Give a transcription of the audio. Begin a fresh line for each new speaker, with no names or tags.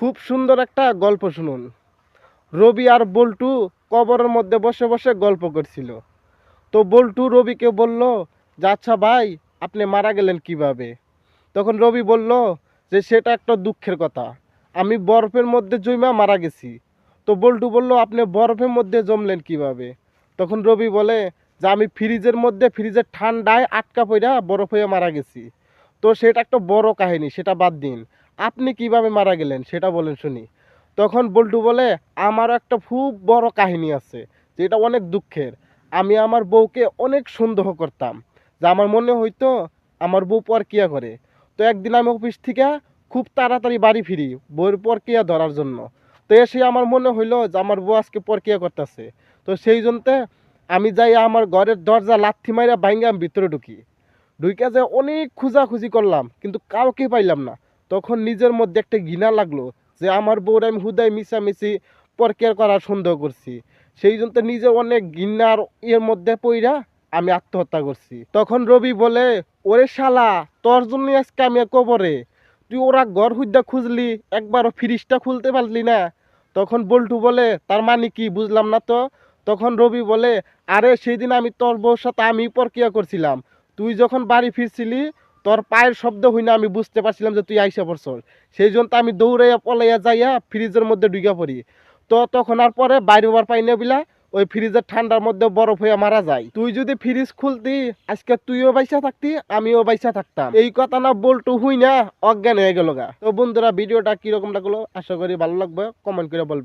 খুব সুন্দর একটা গল্প শুনুন। রবি আর বল্টু কবরের মধ্যে বসে বসে গল্প করছিল। তো বল্টু রবিকে বলল যে আচ্ছা ভাই, আপনি মারা গেলেন কিভাবে? তখন রবি বলল যে সেটা একটা দুঃখের কথা, আমি বরফের মধ্যে জমা মারা গেছি। তো বল্টু বলল আপনি বরফের মধ্যে জমলেন কিভাবে? তখন রবি বলে যে আমি ফ্রিজের মধ্যে, ফ্রিজের ঠান্ডায় আটকা পড়া বরফ হয়ে মারা গেছি। তো সেটা একটা বড় কাহিনী, সেটা বাদ দিন, আপনি কিভাবে মারা গেলেন সেটা বলেন শুনি। তখন বল্টু বলে আমারও একটা খুব বড় কাহিনী আছে, যেটা অনেক দুঃখের। আমি আমার বউকে অনেক সন্দেহ করতাম, যে আমার মনে হইতো আমার বউ পরকিয়া করে। তো একদিন আমি অফিস থেকে খুব তাড়াতাড়ি বাড়ি ফিরি বউয়ের পরকিয়া ধরার জন্য। তো এসে আমার মনে হইলো যে আমার বউ আজকে পরকিয়া করতেছে। তো সেই জন্যে আমি যাই আমার ঘরের দরজা লাথি মাইরা ভাঙ্গা আমি ভিতরে ঢুকি। ঢুকে যে অনেক খোঁজাখুঁজি করলাম, কিন্তু কাউকে পাইলাম না। তখন নিজের মধ্যে একটা ঘৃণা লাগলো যে আমার বউর আমি হুদায় মিশামিশি পরকিয়া করার সন্দেহ করছি। সেই জন্য নিজের অনেক ঘৃণার এর মধ্যে পইরা আমি আত্মহত্যা করছি। তখন রবি বলে ওরে শালা, তোর জন্য আজকে আমি কবরে। তুই ওরা ঘর হুদ্দা খুঁজলি, একবারও ফ্রিজটা খুলতে পারলি না। তখন বল্টু বলে তার মানে কি বুঝলাম না তো। তখন রবি বলে আরে সেদিন আমি তোর বউর সাথে আমি পরকিয়া করছিলাম। তুই যখন বাড়ি ফিরছিলি, তোর পায়ের শব্দ হই না, আমি বুঝতে পারছিলাম যে তুই আইসা পড়ছস। সেই জন্য তো আমি দৌড়াইয়া পলাইয়া যাইয়া ফ্রিজের মধ্যে ঢুকে পড়ি। তো তখন আর পরে বাইরে বার পাই না বিলা ওই ফ্রিজের ঠান্ডার মধ্যে বরফ হয়ে মারা যায়। তুই যদি ফ্রিজ খুলতি, আজকে তুইও বাইসা থাকতি, আমিও বাইসা থাকতাম। এই কথা না বল্টু হুই না অজ্ঞান হয়ে গেল গা। তো বন্ধুরা, ভিডিওটা কিরকম লাগলো আশা করি ভালো লাগবে, কমেন্ট করে বলবে।